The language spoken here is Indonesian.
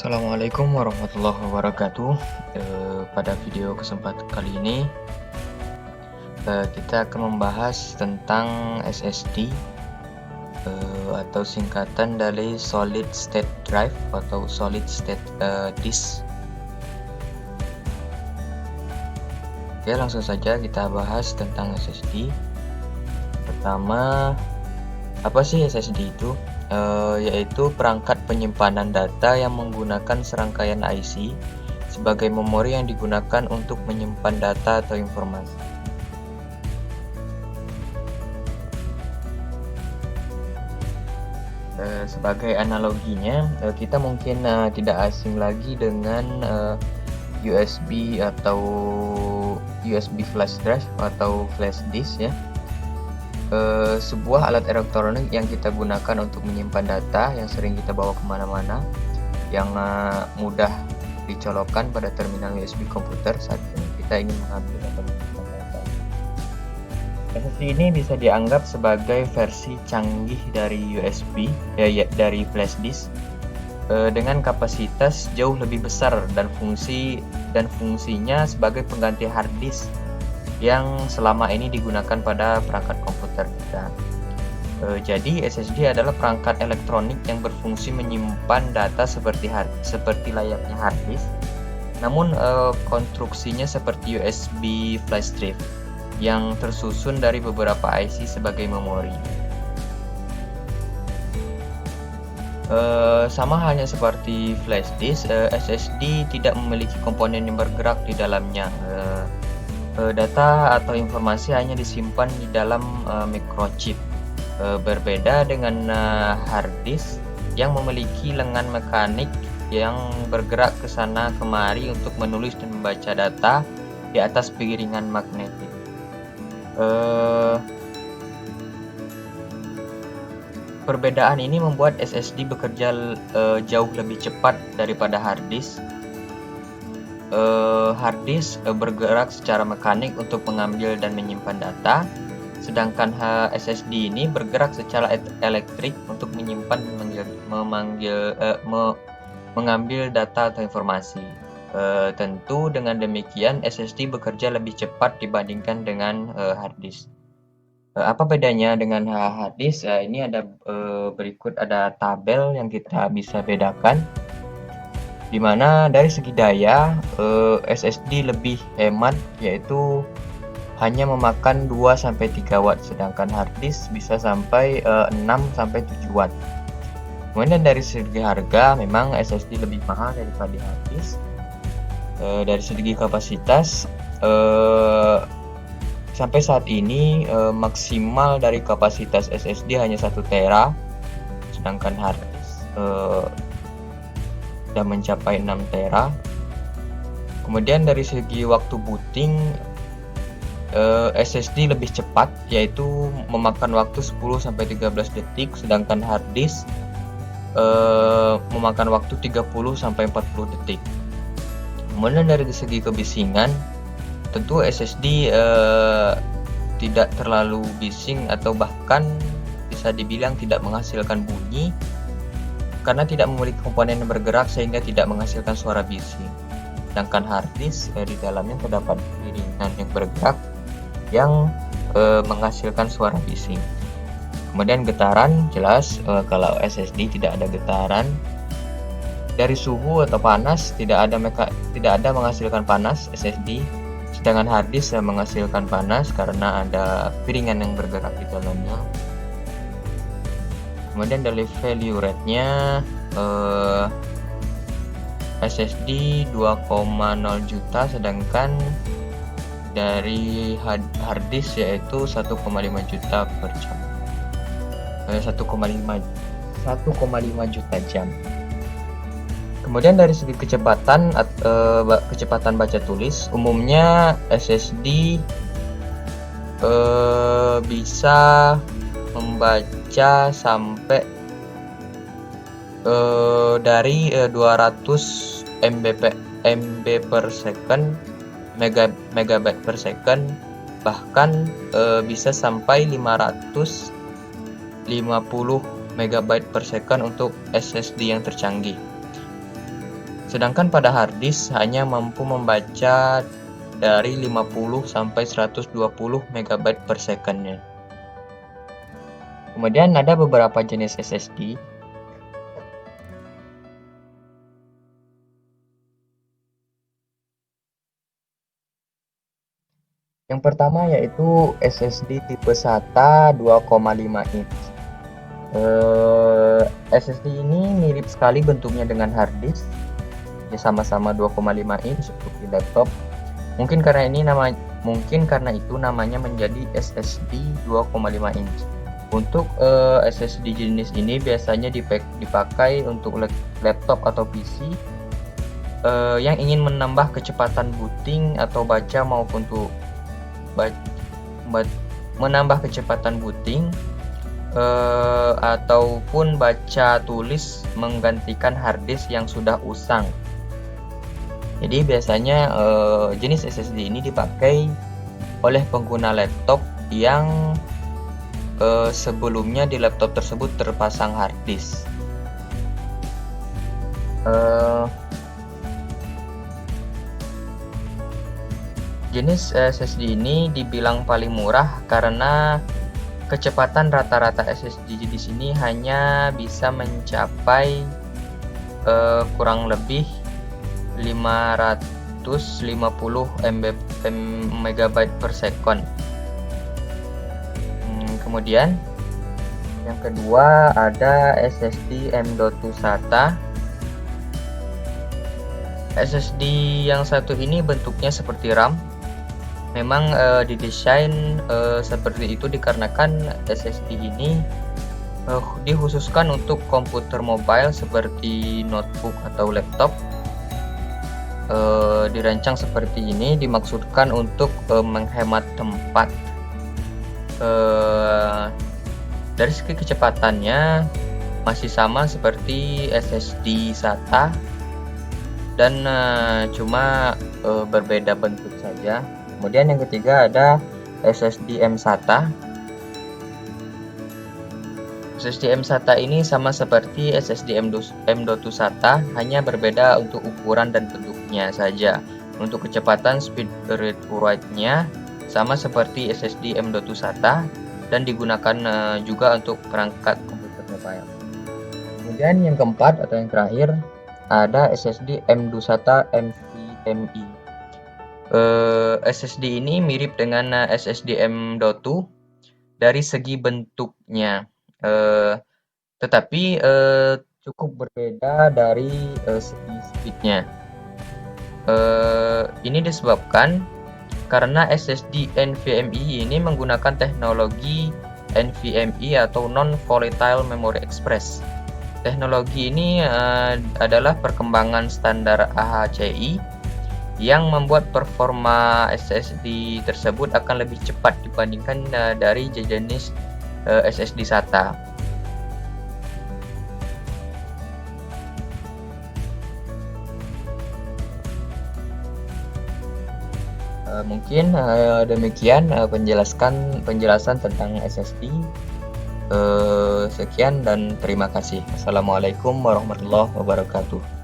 Assalamualaikum warahmatullahi wabarakatuh. Pada video kesempatan kali ini kita akan membahas tentang SSD atau singkatan dari Solid State Drive atau Solid State Disk. Oke, langsung saja kita bahas tentang SSD. Pertama, apa sih SSD itu? Yaitu perangkat penyimpanan data yang menggunakan serangkaian IC sebagai memori yang digunakan untuk menyimpan data atau informasi. Sebagai analoginya, kita mungkin tidak asing lagi dengan USB atau USB flash drive atau flash disk ya. Sebuah alat elektronik yang kita gunakan untuk menyimpan data yang sering kita bawa kemana-mana, yang mudah dicolokkan pada terminal USB komputer saat kita ingin mengambil atau menyimpan data. SSD ini bisa dianggap sebagai versi canggih dari USB, dari flash disk, dengan kapasitas jauh lebih besar dan fungsinya sebagai pengganti hard disk yang selama ini digunakan pada perangkat komputer kita. Jadi SSD adalah perangkat elektronik yang berfungsi menyimpan data seperti layaknya hard disk, namun konstruksinya seperti USB flash drive yang tersusun dari beberapa IC sebagai memori. Sama halnya seperti flash disk, SSD tidak memiliki komponen yang bergerak di dalamnya. Data atau informasi hanya disimpan di dalam microchip. Berbeda dengan hard disk yang memiliki lengan mekanik yang bergerak ke sana kemari untuk menulis dan membaca data di atas piringan magnetik. Perbedaan ini membuat SSD bekerja jauh lebih cepat daripada hard disk. Hard disk bergerak secara mekanik untuk mengambil dan menyimpan data, sedangkan SSD ini bergerak secara elektrik untuk menyimpan dan mengambil data atau informasi. Tentu dengan demikian SSD bekerja lebih cepat dibandingkan dengan hard disk. Apa bedanya dengan hard disk? Ini ada berikut ada tabel yang kita bisa bedakan, di mana dari segi daya SSD lebih hemat, yaitu hanya memakan 2-3 watt, sedangkan hard disk bisa sampai 6-7 watt. Kemudian dari segi harga memang SSD lebih mahal daripada hard disk. Dari segi kapasitas sampai saat ini maksimal dari kapasitas SSD hanya 1 tera, sedangkan hard disk sudah mencapai 6 tera. Kemudian dari segi waktu booting, SSD lebih cepat, yaitu memakan waktu 10-13 detik, sedangkan hard disk memakan waktu 30-40 detik. Kemudian dari segi kebisingan, tentu SSD tidak terlalu bising atau bahkan bisa dibilang tidak menghasilkan bunyi, karena tidak memiliki komponen yang bergerak sehingga tidak menghasilkan suara bising. Sedangkan hard disk di dalamnya terdapat piringan yang bergerak yang menghasilkan suara bising. Kemudian getaran, jelas kalau SSD tidak ada getaran. Dari suhu atau panas tidak ada menghasilkan panas SSD, sedangkan hard disk menghasilkan panas karena ada piringan yang bergerak di dalamnya. Kemudian dari value rate-nya SSD 2,0 juta, sedangkan dari hard disk yaitu 1,5 juta per jam. 1,5 juta jam. Kemudian dari segi kecepatan baca tulis, umumnya SSD bisa membaca sampai dari 200 MB per second, megabyte per second, bahkan bisa sampai 550 megabyte per second untuk SSD yang tercanggih. Sedangkan pada hard disk hanya mampu membaca dari 50 sampai 120 MB per second-nya. Kemudian ada beberapa jenis SSD. Yang pertama yaitu SSD tipe SATA 2,5 inch. SSD ini mirip sekali bentuknya dengan hard disk. Ya, sama-sama 2,5 inch untuk di laptop. Mungkin karena itu namanya menjadi SSD 2,5 inch. Untuk SSD jenis ini biasanya dipakai untuk laptop atau PC yang ingin menambah kecepatan booting atau baca maupun untuk menambah kecepatan booting ataupun baca tulis menggantikan hard disk yang sudah usang. Jadi biasanya jenis SSD ini dipakai oleh pengguna laptop yang sebelumnya di laptop tersebut terpasang hard disk. Jenis SSD ini dibilang paling murah karena kecepatan rata-rata SSD jenis ini hanya bisa mencapai kurang lebih 550 MB per second. Kemudian yang kedua ada SSD M.2 SATA. SSD yang satu ini bentuknya seperti RAM. Memang didesain seperti itu dikarenakan SSD ini dikhususkan untuk komputer mobile seperti notebook atau laptop. Dirancang seperti ini dimaksudkan untuk menghemat tempat. Dari segi kecepatannya masih sama seperti SSD SATA dan cuma berbeda bentuk saja. Kemudian yang ketiga ada SSD M-SATA. SSD M-SATA ini sama seperti SSD M.2 SATA, hanya berbeda untuk ukuran dan bentuknya saja. Untuk kecepatan speed read write-nya sama seperti SSD M.2 SATA dan digunakan juga untuk perangkat komputer mobile. Kemudian yang keempat atau yang terakhir ada SSD M.2 SATA NVMe. SSD ini mirip dengan SSD M.2 dari segi bentuknya, tetapi cukup berbeda dari segi speednya. Ini disebabkan karena SSD NVMe ini menggunakan teknologi NVMe atau Non-Volatile Memory Express. Teknologi ini adalah perkembangan standar AHCI yang membuat performa SSD tersebut akan lebih cepat dibandingkan dari jenis SSD SATA. Mungkin demikian penjelasan tentang SSD. Sekian dan terima kasih. Assalamualaikum warahmatullahi wabarakatuh.